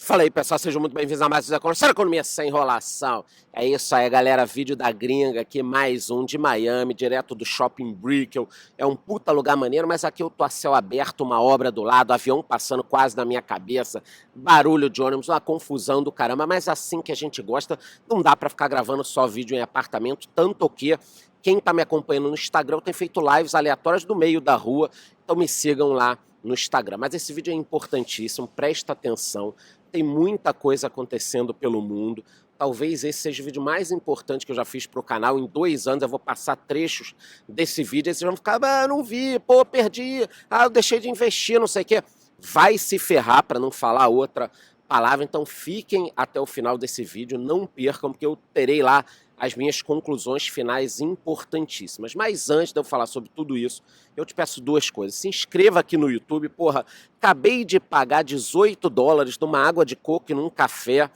Fala aí, pessoal, sejam muito bem-vindos a mais um Zé Conversa, economia sem enrolação. É isso aí, galera, vídeo da gringa aqui, mais um de Miami, direto do Shopping Brickell. É um puta lugar maneiro, mas aqui eu tô a céu aberto, uma obra do lado, avião passando quase na minha cabeça, barulho de ônibus, uma confusão do caramba, mas assim que a gente gosta, não dá pra ficar gravando só vídeo em apartamento, tanto que quem tá me acompanhando no Instagram, eu tenho feito lives aleatórias do meio da rua, então me sigam lá no Instagram. Mas esse vídeo é importantíssimo, presta atenção. Tem muita coisa acontecendo pelo mundo. Talvez esse seja o vídeo mais importante que eu já fiz para o canal. Em 2 anos eu vou passar trechos desse vídeo. Aí vocês vão ficar, não vi, pô, perdi, eu deixei de investir, não sei o quê. Vai se ferrar, para não falar outra palavra. Então fiquem até o final desse vídeo, não percam, porque eu terei lá as minhas conclusões finais importantíssimas. Mas antes de eu falar sobre tudo isso, eu te peço 2 coisas. Se inscreva aqui no YouTube, porra, acabei de pagar $18 numa água de coco e num café.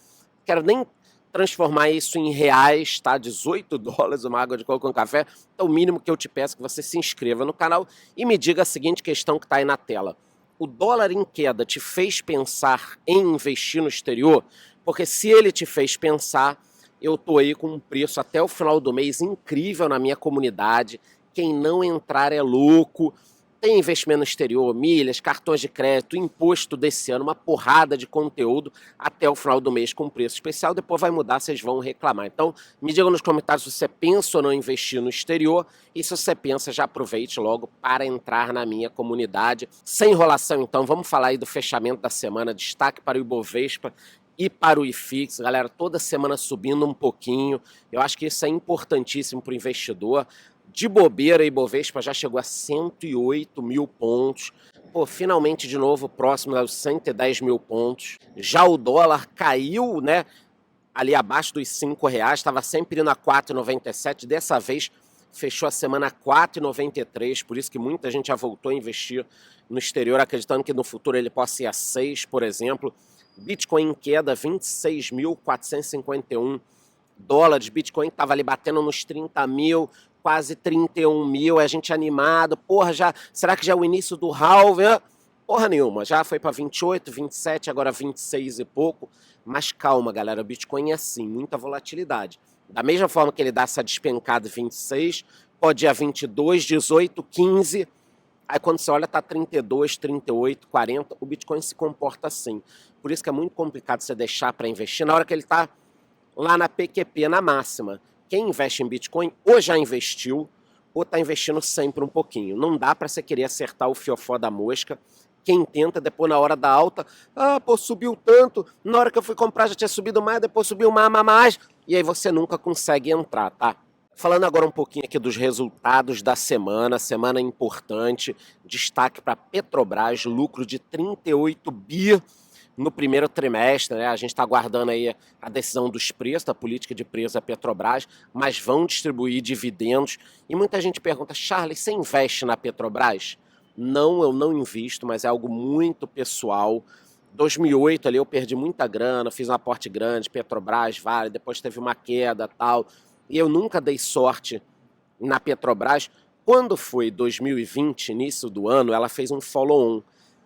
Quero nem transformar isso em reais, tá? $18 uma água de coco e um café. Então o mínimo que eu te peço é que você se inscreva no canal e me diga a seguinte questão que está aí na tela. O dólar em queda te fez pensar em investir no exterior? Porque se ele te fez pensar, eu tô aí com um preço até o final do mês incrível na minha comunidade. Quem não entrar é louco. Tem investimento no exterior, milhas, cartões de crédito, imposto desse ano, uma porrada de conteúdo até o final do mês com preço especial. Depois vai mudar, vocês vão reclamar. Então, me digam nos comentários se você pensa ou não em investir no exterior. E se você pensa, já aproveite logo para entrar na minha comunidade. Sem enrolação, então, vamos falar aí do fechamento da semana. Destaque para o Ibovespa e para o IFIX, galera, toda semana subindo um pouquinho. Eu acho que isso é importantíssimo para o investidor. De bobeira, a Ibovespa já chegou a 108 mil pontos. Pô, finalmente de novo próximo aos 110 mil pontos. Já o dólar caiu, né? Ali abaixo dos R$ 5, estava sempre indo a 4,97. Dessa vez fechou a semana a 4,93. Por isso que muita gente já voltou a investir no exterior, acreditando que no futuro ele possa ir a 6, por exemplo. Bitcoin em queda, 26.451 dólares. Bitcoin estava ali batendo nos 30 mil, quase 31 mil. A gente animado. Porra, será que já é o início do halving? Porra nenhuma. Já foi para 28, 27, agora 26 e pouco. Mas calma, galera. O Bitcoin é assim, muita volatilidade. Da mesma forma que ele dá essa despencada 26, pode ir a 22, 18, 15. Aí quando você olha, tá 32, 38, 40, o Bitcoin se comporta assim. Por isso que é muito complicado você deixar para investir na hora que ele tá lá na PQP, na máxima. Quem investe em Bitcoin ou já investiu ou tá investindo sempre um pouquinho. Não dá para você querer acertar o fiofó da mosca. Quem tenta, depois na hora da alta, pô, subiu tanto, na hora que eu fui comprar já tinha subido mais, depois subiu mais, e aí você nunca consegue entrar, tá? Falando agora um pouquinho aqui dos resultados da semana importante, destaque para Petrobras, lucro de 38 bi no primeiro trimestre, né? A gente está aguardando aí a decisão dos preços, da política de preço da Petrobras, mas vão distribuir dividendos. E muita gente pergunta, Charles, você investe na Petrobras? Não, eu não invisto, mas é algo muito pessoal. 2008 ali eu perdi muita grana, fiz um aporte grande, Petrobras, Vale, depois teve uma queda tal. E eu nunca dei sorte na Petrobras. Quando foi 2020, início do ano, ela fez um follow-on.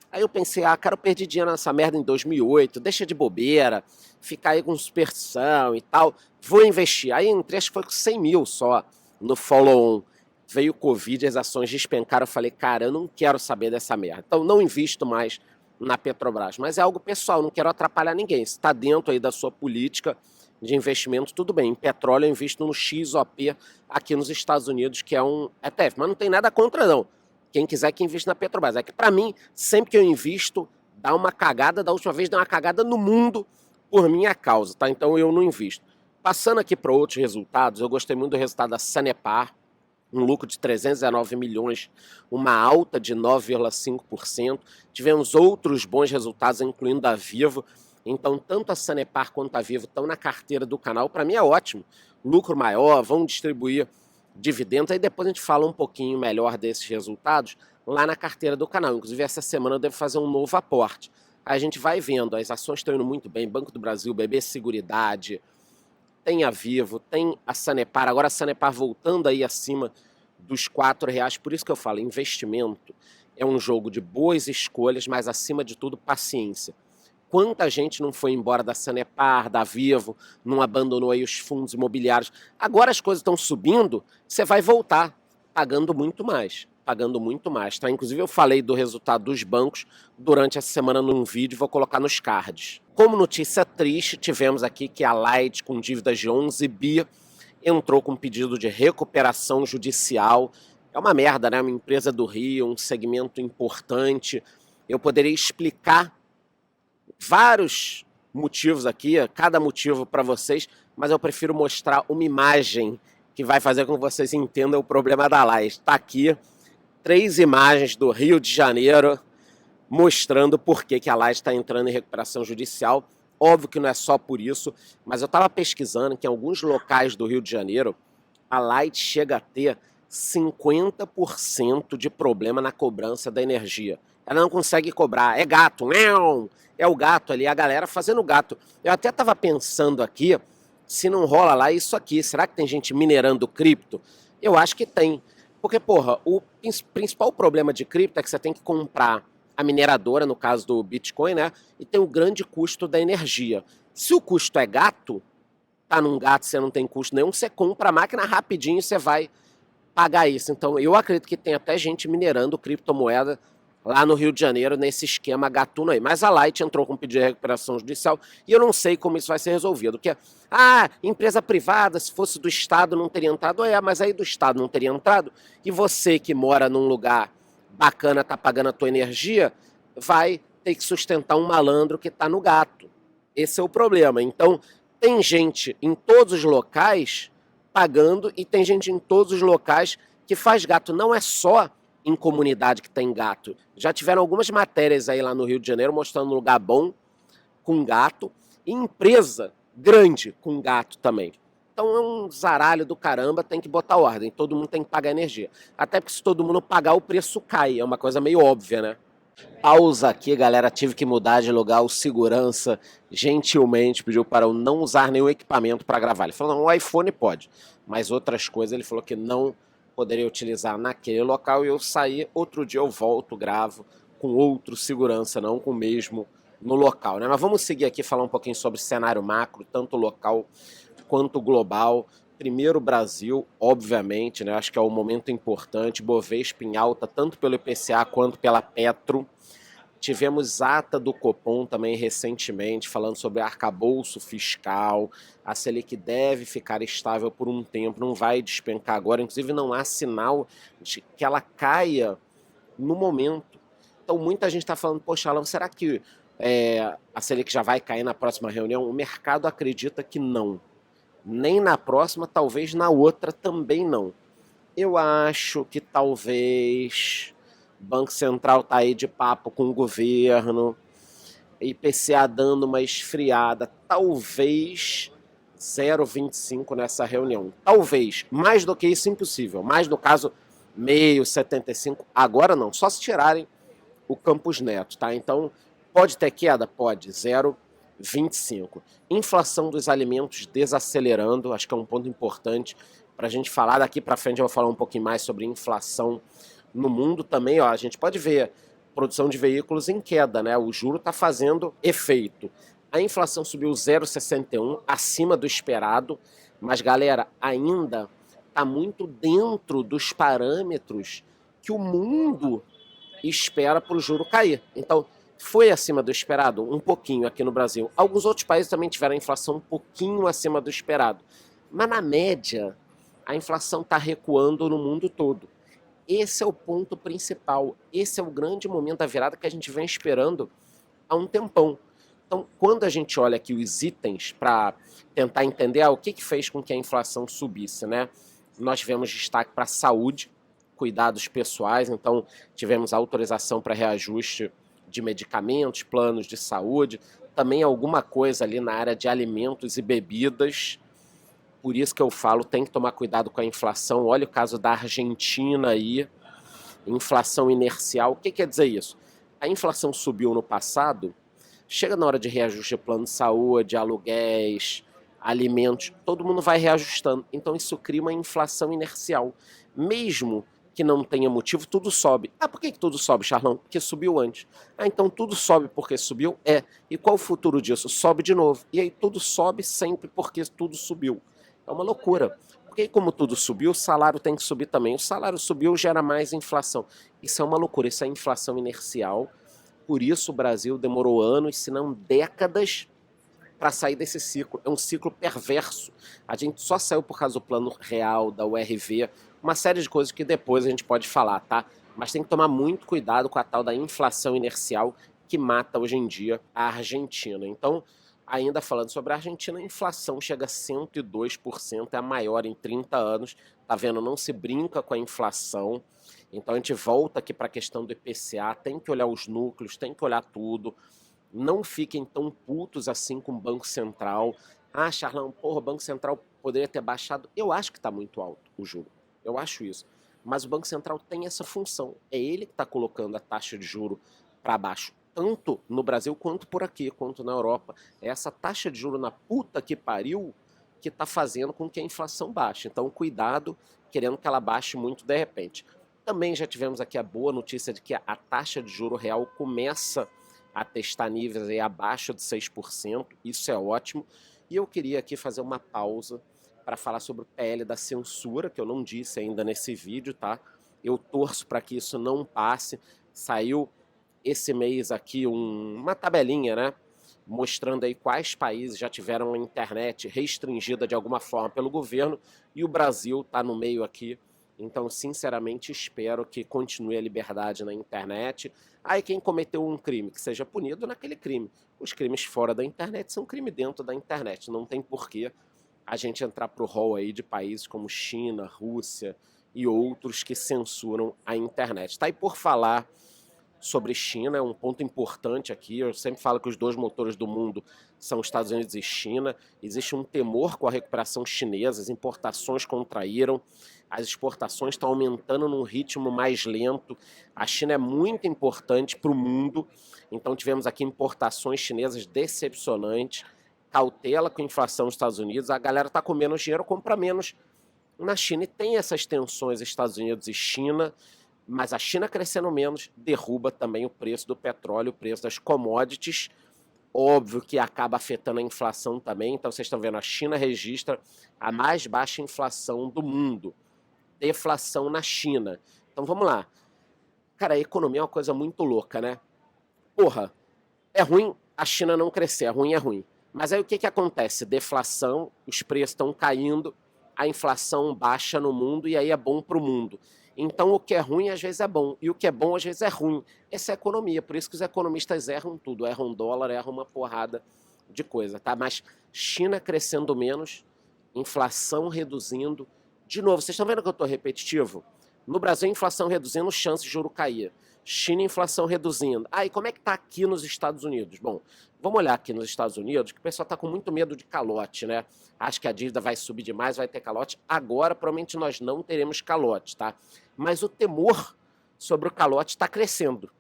Aí eu pensei, cara, eu perdi dinheiro nessa merda em 2008, deixa de bobeira, ficar aí com superstição e tal, vou investir. Aí entrei, acho que foi com 100 mil só no follow-on. Veio o Covid, as ações despencaram, eu falei, cara, eu não quero saber dessa merda. Então não invisto mais na Petrobras, mas é algo pessoal, não quero atrapalhar ninguém. Se está dentro aí da sua política de investimento, tudo bem. Em petróleo eu invisto no XOP aqui nos Estados Unidos, que é um ETF, mas não tem nada contra não. Quem quiser que invista na Petrobras. É que para mim, sempre que eu invisto, dá uma cagada. Da última vez deu uma cagada no mundo por minha causa, tá? Então eu não invisto. Passando aqui para outros resultados, eu gostei muito do resultado da Sanepar, um lucro de 319 milhões, uma alta de 9,5%. Tivemos outros bons resultados, incluindo a Vivo. Então, tanto a Sanepar quanto a Vivo estão na carteira do canal. Para mim é ótimo. Lucro maior, vão distribuir dividendos. Aí depois a gente fala um pouquinho melhor desses resultados lá na carteira do canal. Inclusive, essa semana eu devo fazer um novo aporte. Aí a gente vai vendo, as ações estão indo muito bem. Banco do Brasil, BB Seguridade, tem a Vivo, tem a Sanepar. Agora a Sanepar voltando aí acima dos R$ 4. Por isso que eu falo, investimento é um jogo de boas escolhas, mas acima de tudo, paciência. Quanta gente não foi embora da Sanepar, da Vivo, não abandonou aí os fundos imobiliários. Agora as coisas estão subindo, você vai voltar pagando muito mais. Pagando muito mais, tá? Inclusive eu falei do resultado dos bancos durante essa semana num vídeo, vou colocar nos cards. Como notícia triste, tivemos aqui que a Light, com dívidas de 11 bi, entrou com pedido de recuperação judicial. É uma merda, né? Uma empresa do Rio, um segmento importante. Eu poderia explicar vários motivos aqui, cada motivo para vocês, mas eu prefiro mostrar uma imagem que vai fazer com que vocês entendam o problema da Light. Está aqui 3 imagens do Rio de Janeiro mostrando por que a Light está entrando em recuperação judicial. Óbvio que não é só por isso, mas eu estava pesquisando que em alguns locais do Rio de Janeiro a Light chega a ter 50% de problema na cobrança da energia. Ela não consegue cobrar, é gato, é o gato ali, a galera fazendo gato. Eu até estava pensando aqui, se não rola lá isso aqui, será que tem gente minerando cripto? Eu acho que tem, porque, porra, o principal problema de cripto é que você tem que comprar a mineradora, no caso do Bitcoin, né, e tem o grande custo da energia. Se o custo é gato, tá num gato, você não tem custo nenhum, você compra a máquina rapidinho, você vai pagar isso. Então, eu acredito que tem até gente minerando criptomoeda lá no Rio de Janeiro, nesse esquema gatuno aí. Mas a Light entrou com pedido de recuperação judicial e eu não sei como isso vai ser resolvido. Porque, empresa privada, se fosse do Estado não teria entrado. Mas aí do Estado não teria entrado. E você que mora num lugar bacana, tá pagando a tua energia, vai ter que sustentar um malandro que tá no gato. Esse é o problema. Então, tem gente em todos os locais pagando e tem gente em todos os locais que faz gato. Não é só em comunidade que tem gato. Já tiveram algumas matérias aí lá no Rio de Janeiro mostrando um lugar bom com gato e empresa grande com gato também. Então é um zaralho do caramba, tem que botar ordem. Todo mundo tem que pagar energia. Até porque se todo mundo pagar, o preço cai. É uma coisa meio óbvia, né? Pausa aqui, galera. Tive que mudar de lugar. O segurança gentilmente pediu para eu não usar nenhum equipamento para gravar. Ele falou, não, o iPhone pode. Mas outras coisas ele falou que não poderia utilizar naquele local. E eu saí, outro dia eu volto, gravo com outro segurança, não com o mesmo no local, né? Mas vamos seguir aqui, falar um pouquinho sobre cenário macro, tanto local quanto global. Primeiro Brasil, obviamente, né? Acho que é um momento importante. Bovespa em alta, tanto pelo IPCA quanto pela Petro. Tivemos ata do Copom também recentemente, falando sobre arcabouço fiscal. A Selic deve ficar estável por um tempo, não vai despencar agora. Inclusive, não há sinal de que ela caia no momento. Então, muita gente está falando, poxa, Alan, será que a Selic já vai cair na próxima reunião? O mercado acredita que não. Nem na próxima, talvez na outra também não. Eu acho que talvez o Banco Central tá aí de papo com o governo, IPCA dando uma esfriada, talvez 0,25 nessa reunião. Talvez, mais do que isso impossível, mais no caso meio, 75, agora não, só se tirarem o Campos Neto, tá? Então, pode ter queda? Pode, 0,25. Inflação dos alimentos desacelerando, acho que é um ponto importante para a gente falar. Daqui para frente eu vou falar um pouquinho mais sobre inflação no mundo também. Ó, a gente pode ver produção de veículos em queda, né? O juro está fazendo efeito. A inflação subiu 0,61, acima do esperado, mas, galera, ainda está muito dentro dos parâmetros que o mundo espera para o juro cair. Então, foi acima do esperado? Um pouquinho aqui no Brasil. Alguns outros países também tiveram a inflação um pouquinho acima do esperado. Mas, na média, a inflação está recuando no mundo todo. Esse é o ponto principal. Esse é o grande momento da virada que a gente vem esperando há um tempão. Então, quando a gente olha aqui os itens para tentar entender o que fez com que a inflação subisse, né? Nós tivemos destaque para a saúde, cuidados pessoais, então tivemos autorização para reajuste de medicamentos, planos de saúde, também alguma coisa ali na área de alimentos e bebidas. Por isso que eu falo, tem que tomar cuidado com a inflação. Olha o caso da Argentina aí, inflação inercial. O que quer dizer isso? A inflação subiu no passado, chega na hora de reajuste de plano de saúde, aluguéis, alimentos, todo mundo vai reajustando. Então isso cria uma inflação inercial. Mesmo que não tenha motivo, tudo sobe. Ah, por que tudo sobe, Charlão? Porque subiu antes. Ah, então tudo sobe porque subiu? É. E qual o futuro disso? Sobe de novo. E aí tudo sobe sempre porque tudo subiu. É uma loucura. Porque aí, como tudo subiu, o salário tem que subir também. O salário subiu, gera mais inflação. Isso é uma loucura, isso é inflação inercial. Por isso o Brasil demorou anos, se não décadas, para sair desse ciclo. É um ciclo perverso. A gente só saiu por causa do plano real, da URV, uma série de coisas que depois a gente pode falar, tá? Mas tem que tomar muito cuidado com a tal da inflação inercial que mata hoje em dia a Argentina. Então, ainda falando sobre a Argentina, a inflação chega a 102%, é a maior em 30 anos. Tá vendo? Não se brinca com a inflação. Então a gente volta aqui para a questão do IPCA, tem que olhar os núcleos, tem que olhar tudo. Não fiquem tão putos assim com o Banco Central. Ah, Charlão, porra, o Banco Central poderia ter baixado. Eu acho que está muito alto o juro. Eu acho isso. Mas o Banco Central tem essa função. É ele que está colocando a taxa de juro para baixo. Tanto no Brasil quanto por aqui, quanto na Europa. É essa taxa de juro na puta que pariu que está fazendo com que a inflação baixe. Então, cuidado, querendo que ela baixe muito de repente. Também já tivemos aqui a boa notícia de que a taxa de juro real começa a testar níveis aí abaixo de 6%, isso é ótimo. E eu queria aqui fazer uma pausa para falar sobre o PL da censura, que eu não disse ainda nesse vídeo, tá? Eu torço para que isso não passe. Saiu esse mês aqui uma tabelinha, né? Mostrando aí quais países já tiveram a internet restringida de alguma forma pelo governo, e o Brasil está no meio aqui. Então, sinceramente, espero que continue a liberdade na internet. Aí quem cometeu um crime, que seja punido naquele crime. Os crimes fora da internet são crime dentro da internet. Não tem porquê a gente entrar pro rol aí de países como China, Rússia e outros que censuram a internet. Tá? E por falar sobre China, é um ponto importante aqui. Eu sempre falo que os dois motores do mundo são Estados Unidos e China. Existe um temor com a recuperação chinesa, as importações contraíram, as exportações estão aumentando num ritmo mais lento. A China é muito importante para o mundo, então tivemos aqui importações chinesas decepcionantes, cautela com a inflação nos Estados Unidos, a galera está com menos dinheiro, compra menos na China e tem essas tensões Estados Unidos e China. Mas a China crescendo menos derruba também o preço do petróleo, o preço das commodities. Óbvio que acaba afetando a inflação também. Então vocês estão vendo, a China registra a mais baixa inflação do mundo. Deflação na China. Então vamos lá. Cara, a economia é uma coisa muito louca, né? Porra, é ruim a China não crescer, é ruim. Mas aí o que acontece? Deflação, os preços estão caindo, a inflação baixa no mundo e aí é bom para o mundo. Então o que é ruim às vezes é bom, e o que é bom às vezes é ruim. Essa é a economia, por isso que os economistas erram tudo, erram dólar, erram uma porrada de coisa, tá? Mas China crescendo menos, inflação reduzindo. De novo, vocês estão vendo que eu estou repetitivo? No Brasil, inflação reduzindo, chance de juro cair. China, inflação reduzindo. Ah, e como é que está aqui nos Estados Unidos? Bom, vamos olhar aqui nos Estados Unidos, que o pessoal está com muito medo de calote, né? Acho que a dívida vai subir demais, vai ter calote. Agora, provavelmente, nós não teremos calote, tá? Mas o temor sobre o calote está crescendo.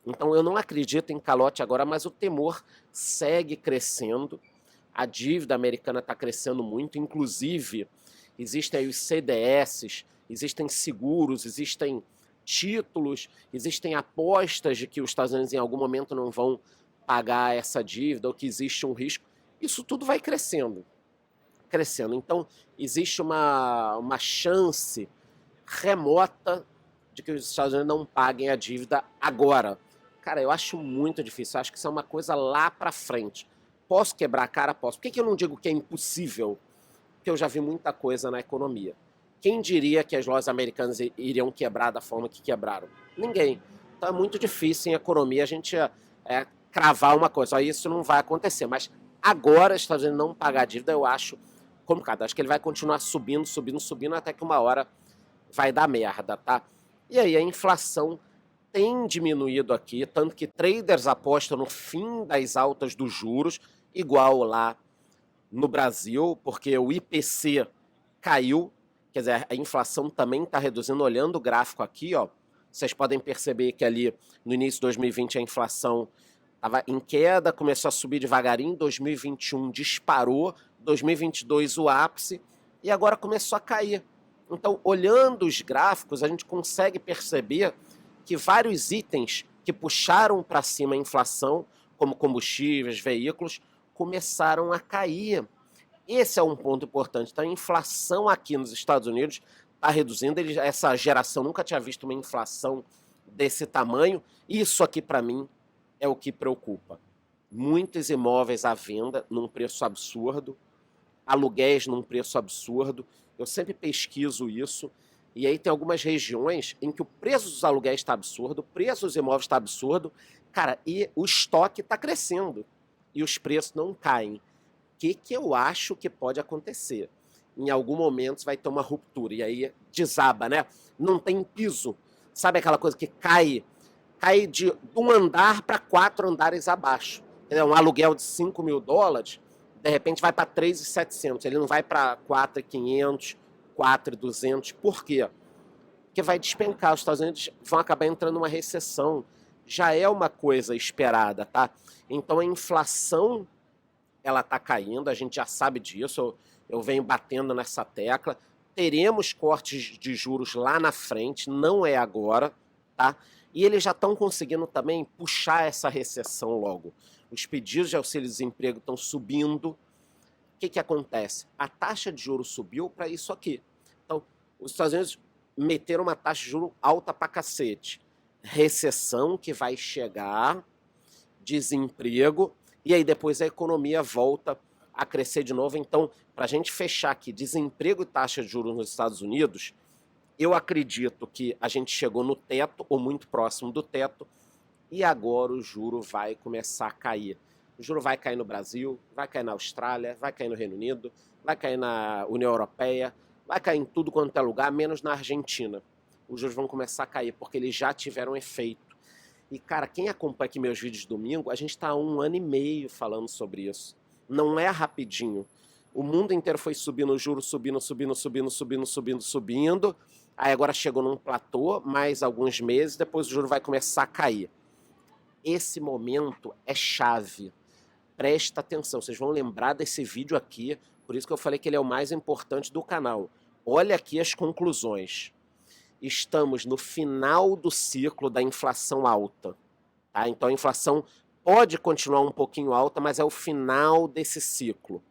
Então, eu não acredito em calote agora, mas o temor segue crescendo. A dívida americana está crescendo muito, inclusive existem aí os CDS, existem seguros, existem títulos, existem apostas de que os Estados Unidos em algum momento não vão pagar essa dívida ou que existe um risco. Isso tudo vai crescendo, crescendo. Então, existe uma chance remota de que os Estados Unidos não paguem a dívida agora. Cara, eu acho muito difícil, eu acho que isso é uma coisa lá para frente. Posso quebrar a cara? Posso. Por que eu não digo que é impossível? Porque eu já vi muita coisa na economia. Quem diria que as lojas americanas iriam quebrar da forma que quebraram? Ninguém. Então é muito difícil em economia a gente cravar uma coisa. Só isso não vai acontecer. Mas agora, os Estados Unidos não pagar a dívida, eu acho complicado. Acho que ele vai continuar subindo, subindo, subindo, até que uma hora vai dar merda, tá? E aí a inflação tem diminuído aqui, tanto que traders apostam no fim das altas dos juros, igual lá no Brasil, porque o IPC caiu. Quer dizer, a inflação também está reduzindo. Olhando o gráfico aqui, ó, vocês podem perceber que ali no início de 2020 a inflação estava em queda, começou a subir devagarinho, 2021 disparou, 2022 o ápice, e agora começou a cair. Então, olhando os gráficos, a gente consegue perceber que vários itens que puxaram para cima a inflação, como combustíveis, veículos, começaram a cair. Esse é um ponto importante. Então, a inflação aqui nos Estados Unidos está reduzindo. Essa geração nunca tinha visto uma inflação desse tamanho. Isso aqui, para mim, é o que preocupa. Muitos imóveis à venda num preço absurdo, aluguéis num preço absurdo. Eu sempre pesquiso isso. E aí tem algumas regiões em que o preço dos aluguéis está absurdo, o preço dos imóveis está absurdo, cara, e o estoque está crescendo. E os preços não caem. O que eu acho que pode acontecer? Em algum momento vai ter uma ruptura, e aí desaba, né? Não tem piso. Sabe aquela coisa que cai de um andar para 4 andares abaixo? Um aluguel de $5.000, de repente vai para 3.700, ele não vai para 4.500, 4.200. Por quê? Porque vai despencar. Os Estados Unidos vão acabar entrando numa recessão. Já é uma coisa esperada, tá? Então a inflação, ela está caindo, a gente já sabe disso, eu venho batendo nessa tecla. Teremos cortes de juros lá na frente, não é agora, tá? E eles já estão conseguindo também puxar essa recessão logo. Os pedidos de auxílio-desemprego estão subindo. O que acontece? A taxa de juros subiu para isso aqui. Então, os Estados Unidos meteram uma taxa de juros alta pra cacete. Recessão que vai chegar, desemprego, e aí depois a economia volta a crescer de novo. Então, para a gente fechar aqui, desemprego e taxa de juros nos Estados Unidos, eu acredito que a gente chegou no teto, ou muito próximo do teto, e agora o juro vai começar a cair. O juro vai cair no Brasil, vai cair na Austrália, vai cair no Reino Unido, vai cair na União Europeia, vai cair em tudo quanto é lugar, menos na Argentina. Os juros vão começar a cair, porque eles já tiveram efeito. E, cara, quem acompanha aqui meus vídeos de domingo, a gente está há 1 ano e meio falando sobre isso. Não é rapidinho. O mundo inteiro foi subindo o juro, subindo. Aí agora chegou num platô, mais alguns meses, depois o juro vai começar a cair. Esse momento é chave. Presta atenção, vocês vão lembrar desse vídeo aqui, por isso que eu falei que ele é o mais importante do canal. Olha aqui as conclusões. Estamos no final do ciclo da inflação alta. Tá? Então a inflação pode continuar um pouquinho alta, mas é o final desse ciclo.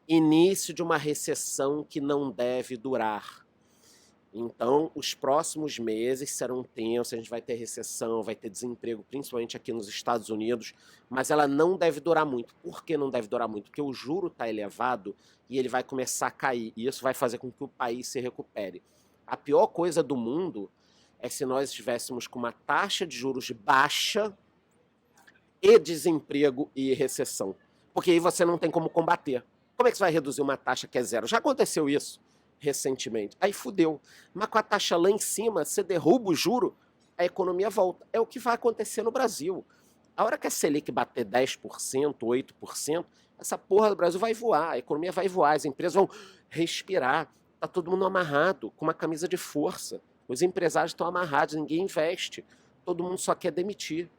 Início de uma recessão que não deve durar. Então, os próximos meses serão tensos, a gente vai ter recessão, vai ter desemprego, principalmente aqui nos Estados Unidos, mas ela não deve durar muito. Por que não deve durar muito? Porque o juro está elevado e ele vai começar a cair, e isso vai fazer com que o país se recupere. A pior coisa do mundo é se nós estivéssemos com uma taxa de juros baixa e desemprego e recessão, porque aí você não tem como combater. Como é que você vai reduzir uma taxa que é zero? Já aconteceu isso recentemente. Aí fudeu. Mas com a taxa lá em cima, você derruba o juro, a economia volta. É o que vai acontecer no Brasil. A hora que a Selic bater 10%, 8%, essa porra do Brasil vai voar, a economia vai voar, as empresas vão respirar. Tá todo mundo amarrado, com uma camisa de força. Os empresários estão amarrados, ninguém investe. Todo mundo só quer demitir.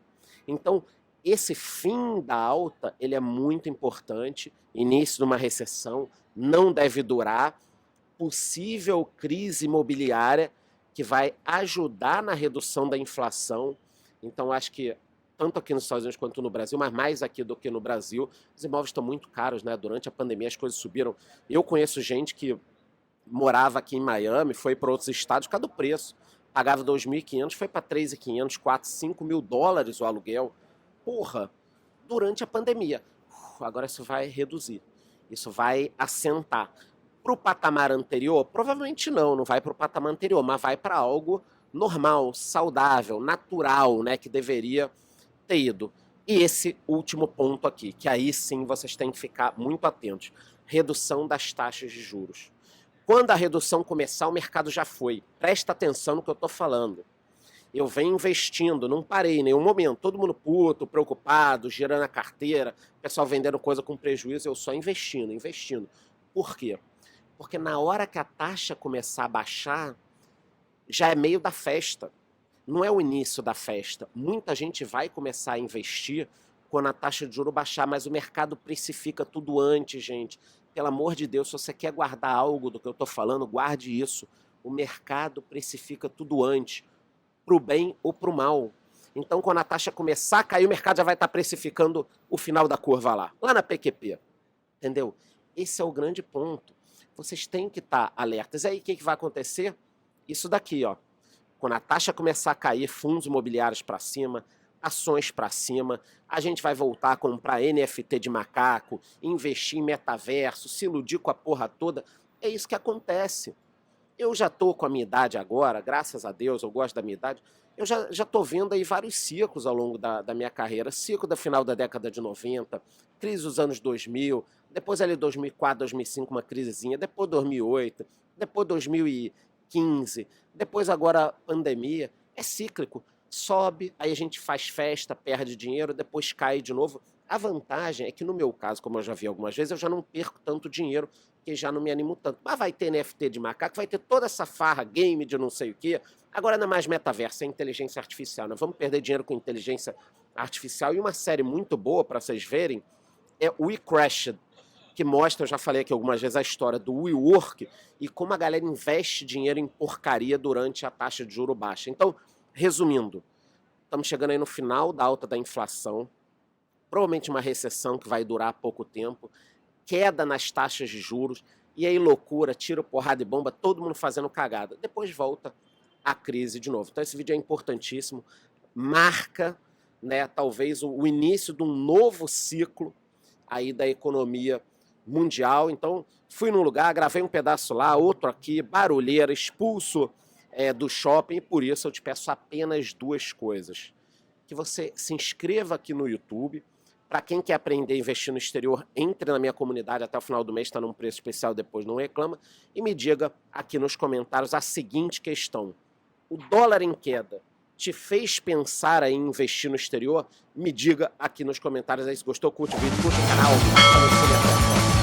Então, esse fim da alta, ele é muito importante. Início de uma recessão, não deve durar. Possível crise imobiliária que vai ajudar na redução da inflação. Então, acho que tanto aqui nos Estados Unidos quanto no Brasil, mas mais aqui do que no Brasil, os imóveis estão muito caros, né? Durante a pandemia as coisas subiram. Eu conheço gente que morava aqui em Miami, foi para outros estados por causa do preço. Pagava 2.500, foi para 3.500, 4, 5 mil dólares o aluguel. Porra, durante a pandemia. Agora isso vai reduzir. Isso vai assentar. Para o patamar anterior? Provavelmente não vai para o patamar anterior, mas vai para algo normal, saudável, natural, né, que deveria ter ido. E esse último ponto aqui, que aí sim vocês têm que ficar muito atentos. Redução das taxas de juros. Quando a redução começar, o mercado já foi. Presta atenção no que eu estou falando. Eu venho investindo, não parei em nenhum momento. Todo mundo puto, preocupado, girando a carteira, pessoal vendendo coisa com prejuízo, eu só investindo. Por quê? Porque na hora que a taxa começar a baixar, já é meio da festa. Não é o início da festa. Muita gente vai começar a investir quando a taxa de juros baixar, mas o mercado precifica tudo antes, gente. pelo amor de Deus, se você quer guardar algo do que eu estou falando, guarde isso. O mercado precifica tudo antes, para o bem ou para o mal. Então, quando a taxa começar a cair, o mercado já vai estar precificando o final da curva lá na PQP. Entendeu? Esse é o grande ponto. Vocês têm que estar alertas. E aí, o que vai acontecer? Isso daqui, ó. Quando a taxa começar a cair, fundos imobiliários para cima, ações para cima, a gente vai voltar a comprar NFT de macaco, investir em metaverso, se iludir com a porra toda. É isso que acontece. Eu já estou com a minha idade agora, graças a Deus, eu gosto da minha idade, eu já estou vendo aí vários ciclos ao longo da minha carreira. Ciclo da final da década de 90, crise dos anos 2000, depois ali 2004, 2005, uma crisezinha, depois 2008, depois 2015, depois agora pandemia. É cíclico. Sobe, aí a gente faz festa, perde dinheiro, depois cai de novo. A vantagem é que no meu caso, como eu já vi algumas vezes, eu já não perco tanto dinheiro, que já não me animo tanto. Mas vai ter NFT de macaco, vai ter toda essa farra, game de não sei o quê. Agora não é mais metaverso, é inteligência artificial. Nós vamos perder dinheiro com inteligência artificial. E uma série muito boa, para vocês verem, é We Crashed, que mostra, eu já falei aqui algumas vezes, a história do WeWork e como a galera investe dinheiro em porcaria durante a taxa de juro baixa. Então, resumindo, estamos chegando aí no final da alta da inflação, provavelmente uma recessão que vai durar pouco tempo, queda nas taxas de juros, e aí loucura, tiro, porrada e bomba, todo mundo fazendo cagada. Depois volta a crise de novo. Então esse vídeo é importantíssimo, marca, né, talvez o início de um novo ciclo aí da economia mundial. Então fui num lugar, gravei um pedaço lá, outro aqui, barulheira, expulso do shopping, e por isso eu te peço apenas duas coisas. Que você se inscreva aqui no YouTube. Para quem quer aprender a investir no exterior, entre na minha comunidade até o final do mês, está num preço especial, depois não reclama. E me diga aqui nos comentários a seguinte questão. O dólar em queda te fez pensar em investir no exterior? Me diga aqui nos comentários aí se gostou, curte o vídeo, curte o canal.